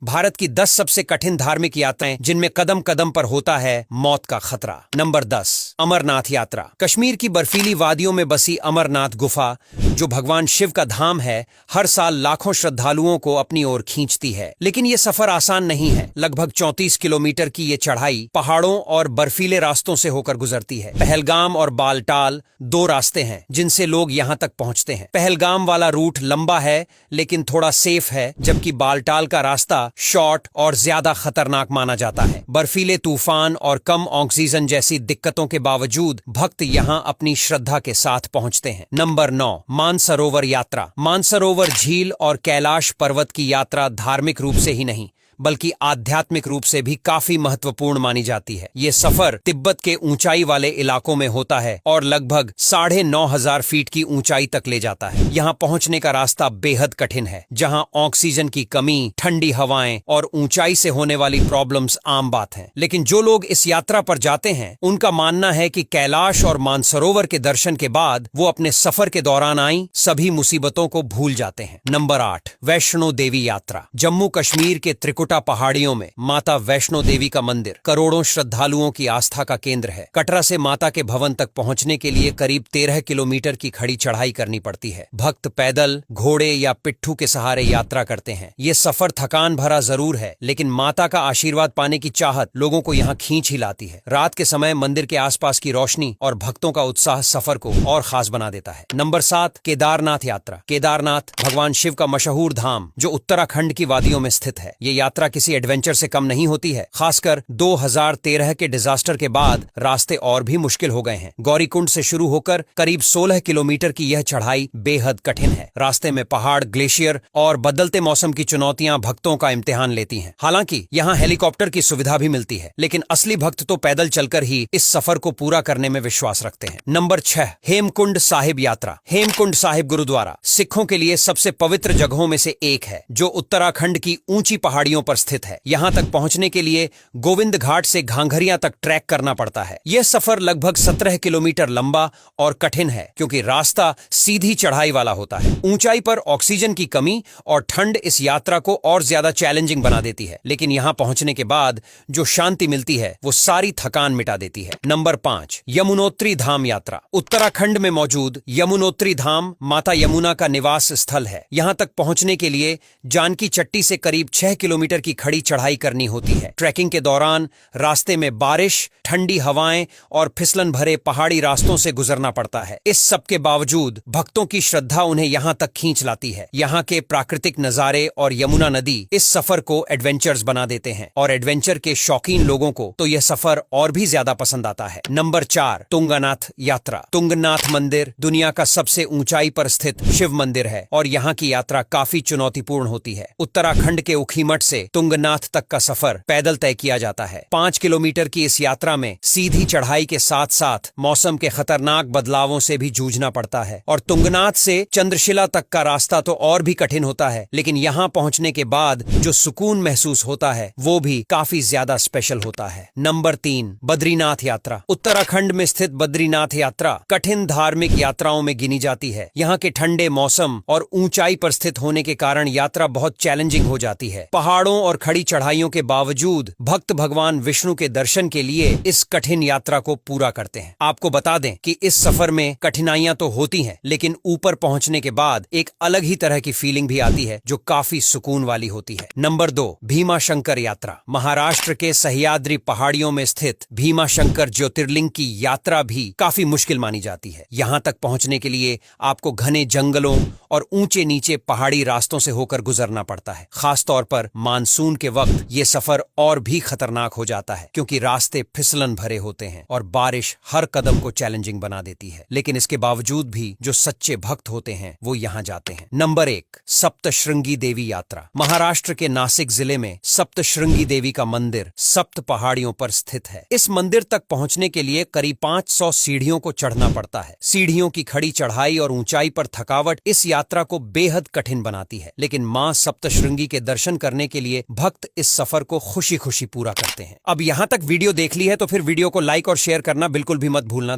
भारत की 10 सबसे कठिन धार्मिक यात्राएं जिनमें कदम कदम पर होता है मौत का खतरा। नंबर 10, अमरनाथ यात्रा। कश्मीर की बर्फीली वादियों में बसी अमरनाथ गुफा, जो भगवान शिव का धाम है, हर साल लाखों श्रद्धालुओं को अपनी ओर खींचती है। लेकिन ये सफर आसान नहीं है। लगभग 34 किलोमीटर की ये चढ़ाई पहाड़ों और बर्फीले रास्तों से होकर गुजरती है। पहलगाम और बालटाल दो रास्ते हैं जिनसे लोग यहाँ तक पहुँचते हैं। पहलगाम वाला रूट लंबा है लेकिन थोड़ा सेफ है, जबकि बालटाल का रास्ता शॉर्ट और ज्यादा खतरनाक माना जाता है। बर्फीले तूफान और कम ऑक्सीजन जैसी दिक्कतों के बावजूद भक्त यहाँ अपनी श्रद्धा के साथ पहुँचते हैं। नंबर 9, मानसरोवर यात्रा। मानसरोवर झील और कैलाश पर्वत की यात्रा धार्मिक रूप से ही नहीं बल्कि आध्यात्मिक रूप से भी काफी महत्वपूर्ण मानी जाती है। ये सफर तिब्बत के ऊंचाई वाले इलाकों में होता है और लगभग 9,500 फीट की ऊंचाई तक ले जाता है। यहाँ पहुंचने का रास्ता बेहद कठिन है, जहाँ ऑक्सीजन की कमी, ठंडी हवाएं और ऊंचाई से होने वाली प्रॉब्लम्स आम बात है। लेकिन जो लोग इस यात्रा पर जाते हैं, उनका मानना है कि कैलाश और मानसरोवर के दर्शन के बाद वो अपने सफर के दौरान आई सभी मुसीबतों को भूल जाते हैं। नंबर 8, वैष्णो देवी यात्रा। जम्मू कश्मीर के त्रिकुटा पहाड़ियों में माता वैष्णो देवी का मंदिर करोड़ों श्रद्धालुओं की आस्था का केंद्र है। कटरा से माता के भवन तक पहुंचने के लिए करीब 13 किलोमीटर की खड़ी चढ़ाई करनी पड़ती है। भक्त पैदल, घोड़े या पिट्ठू के सहारे यात्रा करते हैं। ये सफर थकान भरा जरूर है, लेकिन माता का आशीर्वाद पाने की चाहत लोगों को यहाँ खींच ही लाती है। रात के समय मंदिर के आसपास की रोशनी और भक्तों का उत्साह सफर को और खास बना देता है। नंबर 7, केदारनाथ यात्रा। केदारनाथ भगवान शिव का मशहूर धाम, जो उत्तराखंड की वादियों में स्थित है। ये यात्रा किसी एडवेंचर से कम नहीं होती है। खासकर 2013 के डिजास्टर के बाद रास्ते और भी मुश्किल हो गए हैं। गौरीकुंड से शुरू होकर करीब 16 किलोमीटर की यह चढ़ाई बेहद कठिन है। रास्ते में पहाड़, ग्लेशियर और बदलते मौसम की चुनौतियां भक्तों का इम्तिहान लेती हैं। हालांकि यहाँ हेलीकॉप्टर की सुविधा भी मिलती है, लेकिन असली भक्त तो पैदल चलकर ही इस सफर को पूरा करने में विश्वास रखते हैं। नंबर 6, हेमकुंड साहिब यात्रा। हेमकुंड साहिब गुरुद्वारा सिखों के लिए सबसे पवित्र जगहों में से एक है, जो उत्तराखंड की ऊंची पहाड़ियों पर स्थित है। यहां तक पहुंचने के लिए गोविंद घाट से घांघरिया तक ट्रैक करना पड़ता है। यह सफर लगभग 17 किलोमीटर लंबा और कठिन है, क्योंकि रास्ता सीधी चढ़ाई वाला होता है। ऊंचाई पर ऑक्सीजन की कमी और ठंड इस यात्रा को और ज्यादा चैलेंजिंग बना देती है, लेकिन यहां पहुंचने के बाद जो शांति मिलती है वो सारी थकान मिटा देती है। नंबर 5, यमुनोत्री धाम यात्रा। उत्तराखंड में मौजूद यमुनोत्री धाम माता यमुना का निवास स्थल है। यहां तक पहुंचने के लिए जानकी चट्टी से करीब 6 किलोमीटर की खड़ी चढ़ाई करनी होती है। ट्रैकिंग के दौरान रास्ते में बारिश, ठंडी हवाएं और फिसलन भरे पहाड़ी रास्तों से गुजरना पड़ता है। इस सब के बावजूद भक्तों की श्रद्धा उन्हें यहां तक खींच लाती है। यहां के प्राकृतिक नजारे और यमुना नदी इस सफर को एडवेंचर्स बना देते हैं, और एडवेंचर के शौकीन लोगों को तो यह सफर और भी ज्यादा पसंद आता है। नंबर 4, तुंगनाथ यात्रा। तुंगनाथ मंदिर दुनिया का सबसे ऊंचाई पर स्थित शिव मंदिर है, और यहाँ की यात्रा काफी चुनौतीपूर्ण होती है। उत्तराखंड के ऊखीमठ से तुंगनाथ तक का सफर पैदल तय किया जाता है। 5 किलोमीटर की इस यात्रा में सीधी चढ़ाई के साथ साथ मौसम के खतरनाक बदलावों से भी जूझना पड़ता है, और तुंगनाथ से चंद्रशिला तक का रास्ता तो और भी कठिन होता है। लेकिन यहाँ पहुंचने के बाद जो सुकून महसूस होता है वो भी काफी ज्यादा स्पेशल होता है। नंबर 3, बद्रीनाथ यात्रा। उत्तराखंड में स्थित बद्रीनाथ यात्रा कठिन धार्मिक यात्राओं में गिनी जाती है। यहाँ के ठंडे मौसम और ऊंचाई पर स्थित होने के कारण यात्रा बहुत चैलेंजिंग हो जाती है। पहाड़ों और खड़ी चढ़ाइयों के बावजूद भक्त भगवान विष्णु के दर्शन के लिए इस कठिन यात्रा को पूरा करते हैं। आपको बता दें कि इस सफर में कठिनाइयां तो होती हैं, लेकिन ऊपर पहुंचने के बाद एक अलग ही तरह की फीलिंग भी आती है, जो काफी सुकून वाली होती है। नंबर 2, भीमाशंकर यात्रा। महाराष्ट्र के सह्याद्री पहाड़ियों में स्थित भीमाशंकर ज्योतिर्लिंग की यात्रा भी काफी मुश्किल मानी जाती है। यहाँ तक पहुंचने के लिए आपको घने जंगलों और ऊंचे नीचे पहाड़ी रास्तों से होकर गुजरना पड़ता है। खासतौर पर मानसून के वक्त ये सफर और भी खतरनाक हो जाता है, क्योंकि रास्ते फिसलन भरे होते हैं और बारिश हर कदम को चैलेंजिंग बना देती है। लेकिन इसके बावजूद भी जो सच्चे भक्त होते हैं वो यहाँ जाते हैं। नंबर 1, सप्तशृंगी देवी यात्रा। महाराष्ट्र के नासिक जिले में सप्तशृंगी देवी का मंदिर सप्त पहाड़ियों पर स्थित है। इस मंदिर तक पहुंचने के लिए करीब 500 सीढ़ियों को चढ़ना पड़ता है। सीढ़ियों की खड़ी चढ़ाई और ऊंचाई पर थकावट इस यात्रा को बेहद कठिन बनाती है, लेकिन मां सप्तशृंगी के दर्शन करने के लिए भक्त इस सफर को खुशी खुशी पूरा करते हैं। अब यहाँ तक वीडियो देख ली है तो फिर वीडियो को लाइक और शेयर करना बिल्कुल भी मत भूलना।